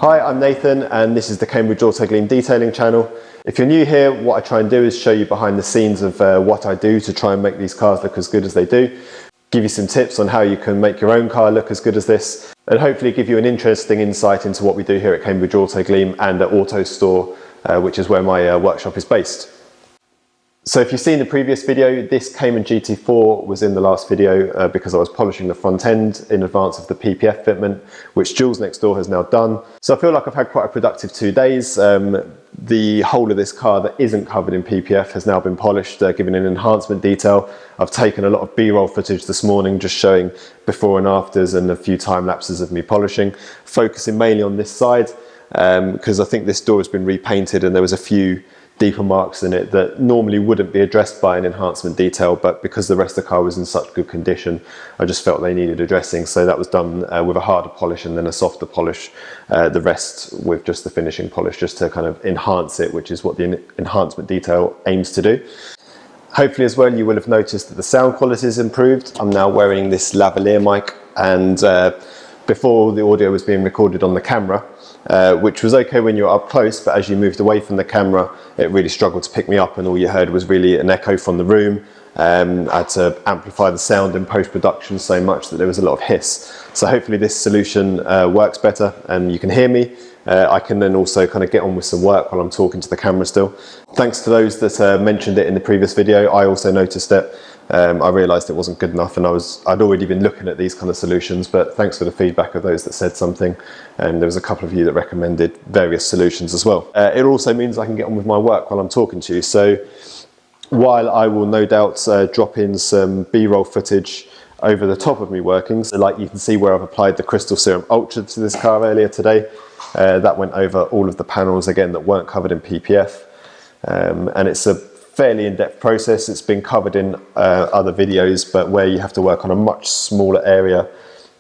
Hi, I'm Nathan and this is the Cambridge Autogleam Detailing channel. If you're new here, what I try and do is show you behind the scenes of what I do to try and make these cars look as good as they do. Give you some tips on how you can make your own car look as good as this, and hopefully give you an interesting insight into what we do here at Cambridge Autogleam and at Autostore, which is where my workshop is based. So if you've seen the previous video, this Cayman GT4 was in the last video because I was polishing the front end in advance of the PPF fitment, which Jules next door has now done. So I feel like I've had quite a productive 2 days. The whole of this car that isn't covered in PPF has now been polished, given an enhancement detail. I've taken a lot of B-roll footage this morning, just showing before and afters and a few time lapses of me polishing, focusing mainly on this side because I think this door has been repainted and there was a few deeper marks in it that normally wouldn't be addressed by an enhancement detail, but because the rest of the car was in such good condition, I just felt they needed addressing, so that was done with a harder polish and then a softer polish, the rest with just the finishing polish, just to kind of enhance it, which is what the enhancement detail aims to do. Hopefully as well you will have noticed that the sound quality is improved. I'm now wearing this lavalier mic, and before the audio was being recorded on the camera, which was okay when you were up close, but as you moved away from the camera it really struggled to pick me up and all you heard was really an echo from the room. I had to amplify the sound in post-production so much that there was a lot of hiss. So hopefully this solution works better and you can hear me. I can then also kind of get on with some work while I'm talking to the camera still. Thanks to those that mentioned it in the previous video. I also noticed it. I realised it wasn't good enough, and I'd already been looking at these kind of solutions, but thanks for the feedback of those that said something, and there was a couple of you that recommended various solutions as well. It also means I can get on with my work while I'm talking to you, so while I will no doubt drop in some B-roll footage over the top of me working, so like you can see where I've applied the Crystal Serum Ultra to this car earlier today. That went over all of the panels again that weren't covered in PPF, and it's a fairly in-depth process. It's been covered in other videos, but where you have to work on a much smaller area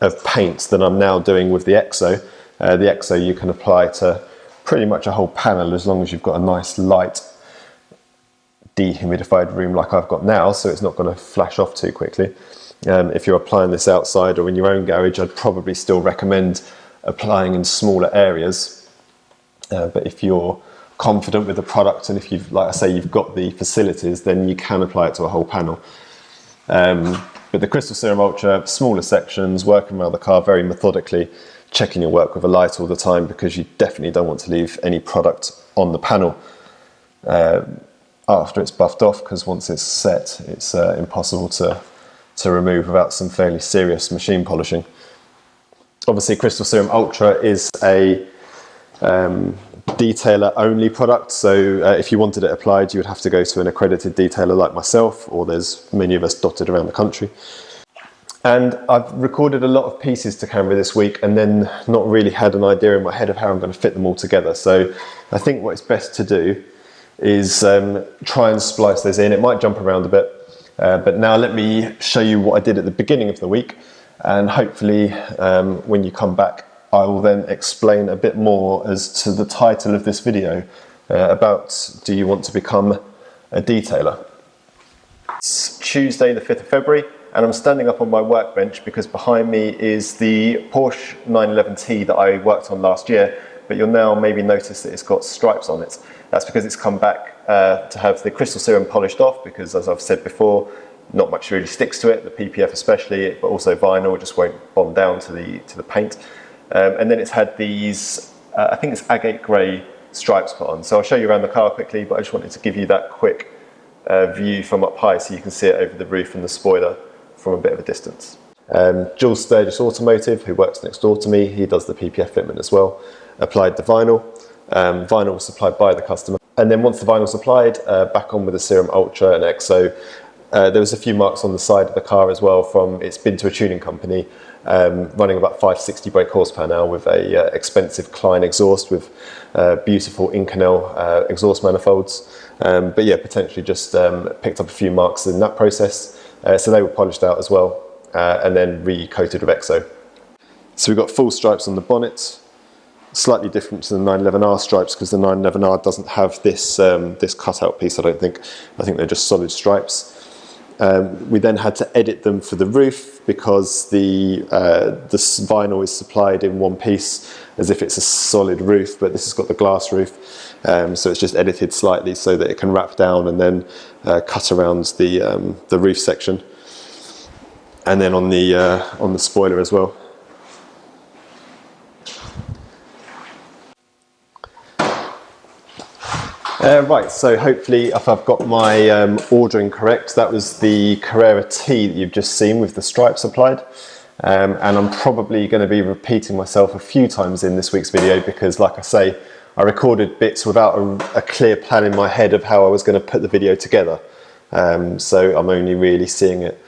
of paint than I'm now doing with the Exo. The Exo you can apply to pretty much a whole panel as long as you've got a nice light dehumidified room like I've got now, so it's not going to flash off too quickly. If you're applying this outside or in your own garage, I'd probably still recommend applying in smaller areas, but if you're confident with the product and if you've, like I say, you've got the facilities, then you can apply it to a whole panel. But the Crystal Serum Ultra, smaller sections, working around the car very methodically, checking your work with a light all the time because you definitely don't want to leave any product on the panel after it's buffed off, because once it's set it's impossible to remove without some fairly serious machine polishing. Obviously Crystal Serum Ultra is a detailer only product, so if you wanted it applied you would have to go to an accredited detailer like myself, or there's many of us dotted around the country. And I've recorded a lot of pieces to camera this week and then not really had an idea in my head of how I'm going to fit them all together, so I think what it's best to do is try and splice those in. It might jump around a bit, but now let me show you what I did at the beginning of the week, and hopefully when you come back I will then explain a bit more as to the title of this video about do you want to become a detailer. It's Tuesday the 5th of February and I'm standing up on my workbench because behind me is the Porsche 911T that I worked on last year, but you'll now maybe notice that it's got stripes on it. That's because it's come back to have the Crystal Serum polished off, because as I've said before, not much really sticks to it, the PPF especially, but also vinyl just won't bond down to the paint. And then it's had these, I think it's agate grey stripes put on. So I'll show you around the car quickly, but I just wanted to give you that quick view from up high so you can see it over the roof and the spoiler from a bit of a distance. Jules, Sturgess Automotive, who works next door to me, he does the PPF fitment as well, applied the vinyl. Vinyl was supplied by the customer. And then once the vinyl's applied, back on with the Serum Ultra and Exo. There was a few marks on the side of the car as well from it's been to a tuning company, running about 560 brake horsepower now with a expensive Klein exhaust with beautiful Inconel exhaust manifolds. But yeah, potentially just picked up a few marks in that process. So they were polished out as well and then re-coated with Exo. So we've got full stripes on the bonnet, slightly different to the 911R stripes because the 911R doesn't have this this cutout piece, I don't think. I think they're just solid stripes. We then had to edit them for the roof because the vinyl is supplied in one piece as if it's a solid roof, but this has got the glass roof. So it's just edited slightly so that it can wrap down and then cut around the roof section. And then on the spoiler as well. Right, so hopefully if I've got my ordering correct, that was the Carrera T that you've just seen with the stripes applied. And I'm probably going to be repeating myself a few times in this week's video because, like I say, I recorded bits without a clear plan in my head of how I was going to put the video together. So I'm only really seeing it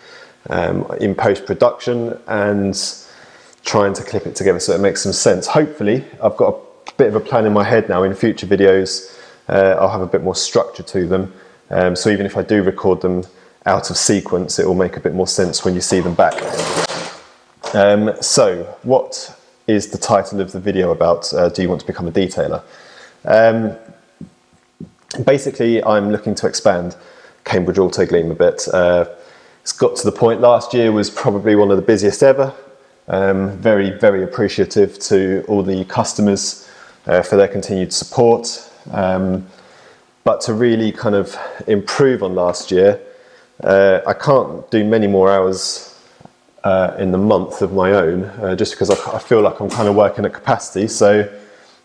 in post-production and trying to clip it together so it makes some sense. Hopefully I've got a bit of a plan in my head now. In future videos I'll have a bit more structure to them, so even if I do record them out of sequence, it will make a bit more sense when you see them back. So what is the title of the video about? Do you want to become a detailer? Basically I'm looking to expand Cambridge Autogleam a bit. It's got to the point, last year was probably one of the busiest ever. Very, very appreciative to all the customers for their continued support. But to really kind of improve on last year, I can't do many more hours in the month of my own, just because I feel like I'm kind of working at capacity. So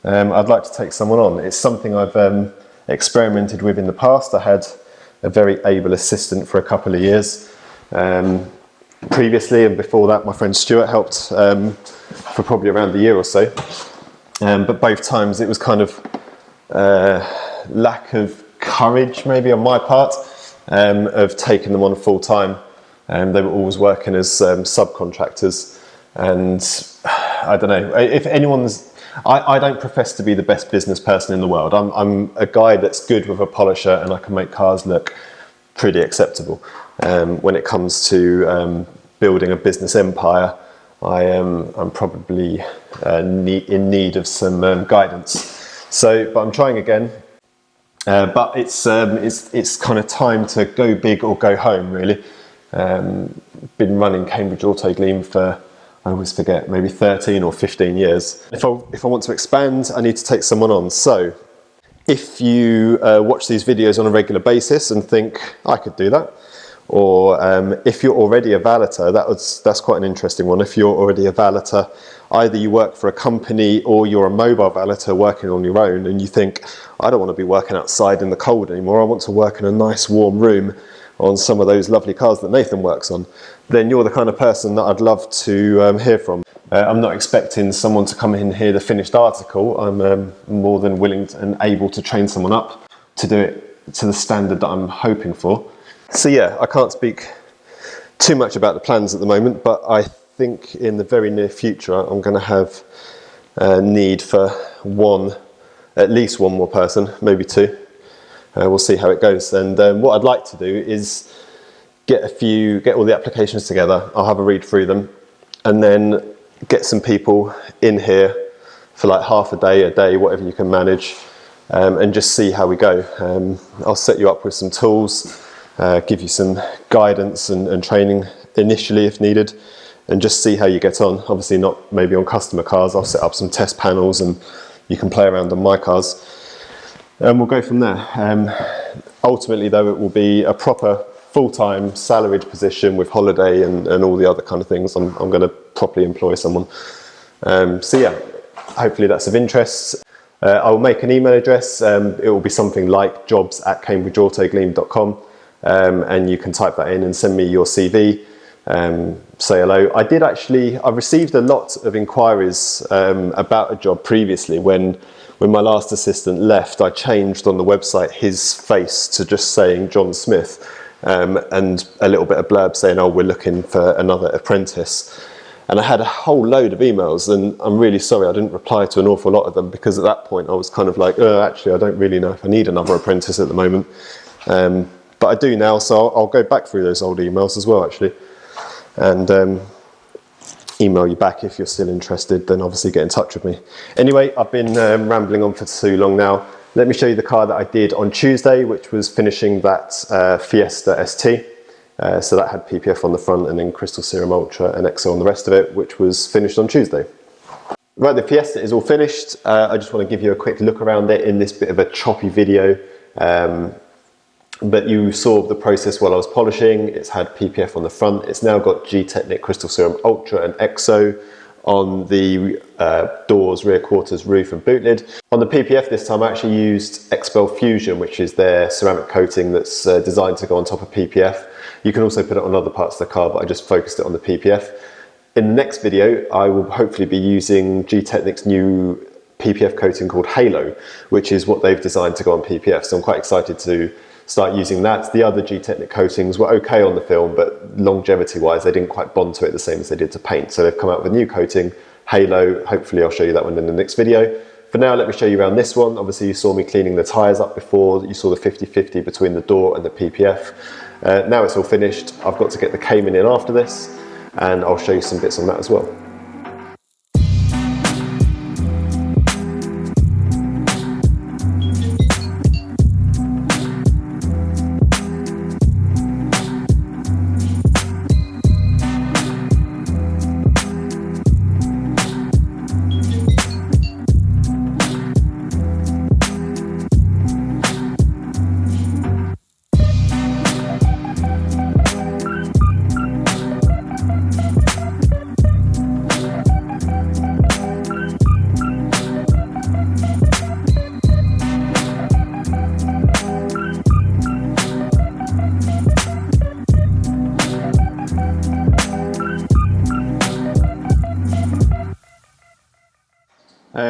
I'd like to take someone on. It's something I've experimented with in the past. I had a very able assistant for a couple of years previously, and before that my friend Stuart helped for probably around a year or so. But both times it was kind of lack of courage maybe on my part of taking them on full time. They were always working as subcontractors, and I don't know if anyone's I don't profess to be the best business person in the world. I'm a guy that's good with a polisher and I can make cars look pretty acceptable. When it comes to building a business empire, I'm probably in need of some guidance. So, but I'm trying again. But it's kind of time to go big or go home, really. Been running Cambridge Autogleam for, I always forget, maybe 13 or 15 years. If I want to expand, I need to take someone on. So if you watch these videos on a regular basis and think, I could do that, or if you're already a valeter, that's quite an interesting one. If you're already a valeter, either you work for a company or you're a mobile valeter working on your own and you think, I don't want to be working outside in the cold anymore, I want to work in a nice warm room on some of those lovely cars that Nathan works on, then you're the kind of person that I'd love to hear from. I'm not expecting someone to come in and hear the finished article. I'm more than willing and able to train someone up to do it to the standard that I'm hoping for. So yeah, I can't speak too much about the plans at the moment, but I think in the very near future I'm going to have a need for at least one more person, maybe two. We'll see how it goes. And what I'd like to do is get all the applications together. I'll have a read through them and then get some people in here for like half a day, whatever you can manage, and just see how we go. I'll set you up with some tools, give you some guidance and training initially if needed, and just see how you get on. Obviously not maybe on customer cars. I'll set up some test panels and you can play around on my cars. And we'll go from there. Ultimately though, it will be a proper full-time salaried position with holiday and all the other kind of things. I'm going to properly employ someone. So yeah, hopefully that's of interest. I'll make an email address. It will be something like jobs@cambridgeautogleam.com, and you can type that in and send me your CV. Say hello. I received a lot of inquiries about a job previously. When my last assistant left, I changed on the website his face to just saying John Smith, and a little bit of blurb saying, oh, we're looking for another apprentice. And I had a whole load of emails, and I'm really sorry I didn't reply to an awful lot of them, because at that point I was kind of like, actually I don't really know if I need another apprentice at the moment. But I do now, so I'll go back through those old emails as well actually, and email you back if you're still interested. Then obviously get in touch with me. Anyway, I've been rambling on for too long now. Let me show you the car that I did on Tuesday, which was finishing that Fiesta ST. So that had PPF on the front and then Crystal Serum Ultra and Exo on the rest of it, which was finished on Tuesday. Right, the Fiesta is all finished. I just want to give you a quick look around it in this bit of a choppy video. But you saw the process while I was polishing. It's had PPF on the front. It's now got Gtechniq Crystal Serum Ultra and Exo on the doors, rear quarters, roof and boot lid. On the PPF this time I actually used Expel Fusion, which is their ceramic coating that's designed to go on top of PPF. You can also put it on other parts of the car, but I just focused it on the PPF. In the next video, I will hopefully be using Gtechniq's new PPF coating called Halo, which is what they've designed to go on PPF. So I'm quite excited to start using that. The other Gtechniq coatings were okay on the film, but longevity-wise, they didn't quite bond to it the same as they did to paint. So they've come out with a new coating, Halo. Hopefully I'll show you that one in the next video. For now, let me show you around this one. Obviously, you saw me cleaning the tyres up before. You saw the 50-50 between the door and the PPF. Now it's all finished. I've got to get the Cayman in after this, and I'll show you some bits on that as well.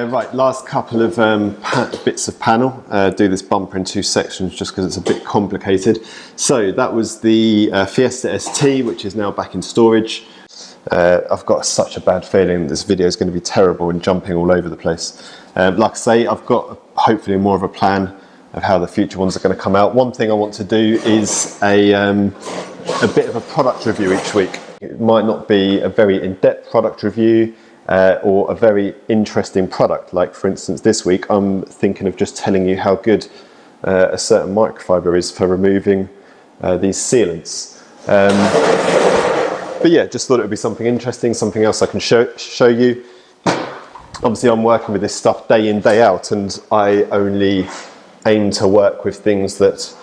Right, last couple of bits of panel. Do this bumper in two sections just because it's a bit complicated. So that was the Fiesta ST, which is now back in storage. I've got such a bad feeling this video is going to be terrible and jumping all over the place. Like I say, I've got hopefully more of a plan of how the future ones are going to come out. One thing I want to do is a bit of a product review each week. It might not be a very in-depth product review, or a very interesting product. Like for instance this week I'm thinking of just telling you how good a certain microfiber is for removing these sealants. But yeah, just thought it would be something interesting, something else I can show you. Obviously I'm working with this stuff day in, day out, and I only aim to work with things that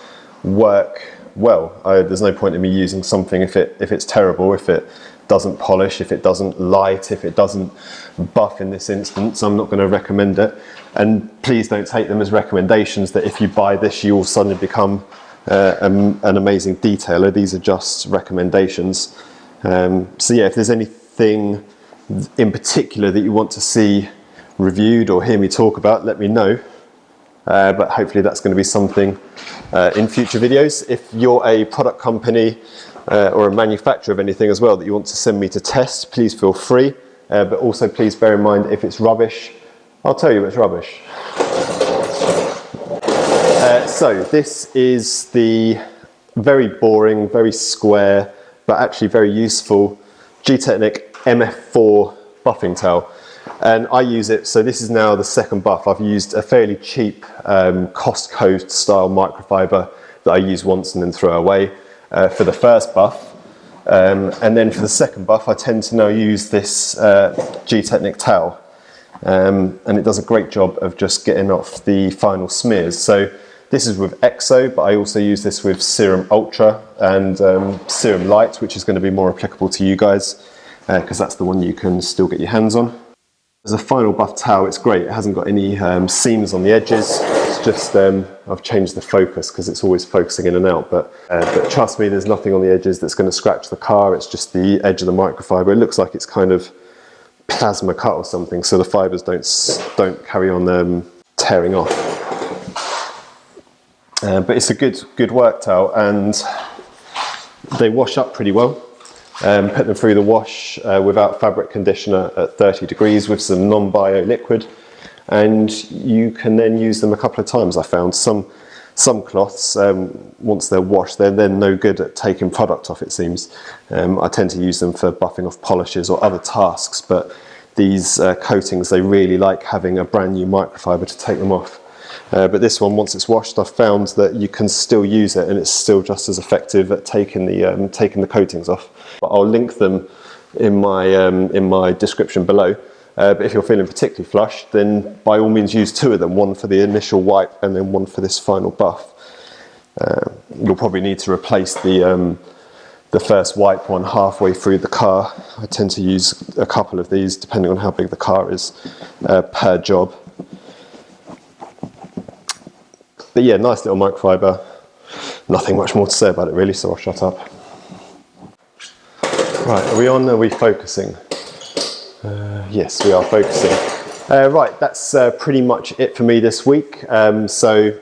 work well. There's no point in me using something if it's terrible, if it doesn't polish, if it doesn't light, if it doesn't buff in this instance. I'm not going to recommend it. And please don't take them as recommendations that if you buy this you will suddenly become an amazing detailer. These are just recommendations. So yeah, if there's anything in particular that you want to see reviewed or hear me talk about, let me know. But hopefully that's going to be something in future videos. If you're a product company or a manufacturer of anything as well that you want to send me to test, please feel free. But also please bear in mind, if it's rubbish, I'll tell you it's rubbish. So this is the very boring, very square, but actually very useful Gtechniq MF4 buffing towel. And I use it, so this is now the second buff. I've used a fairly cheap Costco style microfiber that I use once and then throw away for the first buff. And then for the second buff, I tend to now use this Gtechniq towel. And it does a great job of just getting off the final smears. So this is with Exo, but I also use this with Serum Ultra and Serum Light, which is going to be more applicable to you guys because that's the one you can still get your hands on. As a final buff towel, it's great. It hasn't got any seams on the edges. It's just, I've changed the focus because it's always focusing in and out. But trust me, there's nothing on the edges that's going to scratch the car. It's just the edge of the microfiber. It looks like it's kind of plasma cut or something, so the fibers don't carry on tearing off. But it's a good work towel, and they wash up pretty well. Put them through the wash without fabric conditioner at 30 degrees with some non-bio liquid, and you can then use them a couple of times. I found some cloths, once they're washed, they're then no good at taking product off, it seems. I tend to use them for buffing off polishes or other tasks, but these coatings, they really like having a brand new microfiber to take them off. But this one, once it's washed, I've found that you can still use it and it's still just as effective at taking the coatings off. But I'll link them in my description below. But if you're feeling particularly flush, then by all means use two of them, one for the initial wipe and then one for this final buff. You'll probably need to replace the first wipe one halfway through the car. I tend to use a couple of these depending on how big the car is per job. But yeah, nice little microfiber. Nothing much more to say about it really, so I'll shut up. Right, are we on? Are we focusing? Yes, we are focusing. Right, that's pretty much it for me this week. So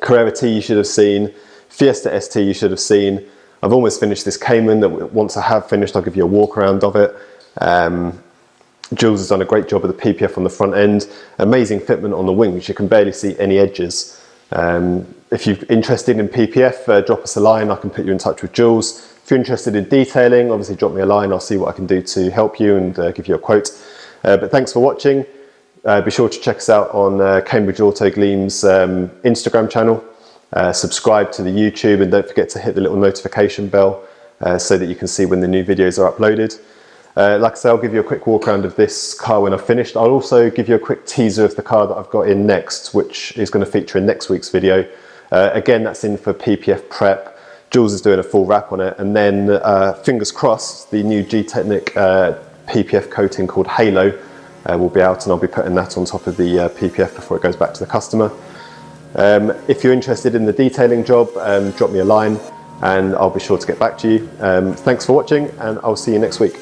Carrera T you should have seen, Fiesta ST you should have seen. I've almost finished this Cayman that once I have finished I'll give you a walk around of it. Jules has done a great job of the PPF on the front end. Amazing fitment on the wings, you can barely see any edges. If you're interested in PPF, drop us a line, I can put you in touch with Jules. If you're interested in detailing, obviously drop me a line, I'll see what I can do to help you and give you a quote. But thanks for watching. Be sure to check us out on Cambridge Autogleam's Instagram channel. Subscribe to the YouTube and don't forget to hit the little notification bell so that you can see when the new videos are uploaded. Like I say, I'll give you a quick walk around of this car when I've finished. I'll also give you a quick teaser of the car that I've got in next, which is going to feature in next week's video. Again, that's in for PPF prep. Jules is doing a full wrap on it, and then fingers crossed, the new Gtechniq PPF coating called Halo will be out, and I'll be putting that on top of the PPF before it goes back to the customer. If you're interested in the detailing job, drop me a line and I'll be sure to get back to you. Thanks for watching, and I'll see you next week.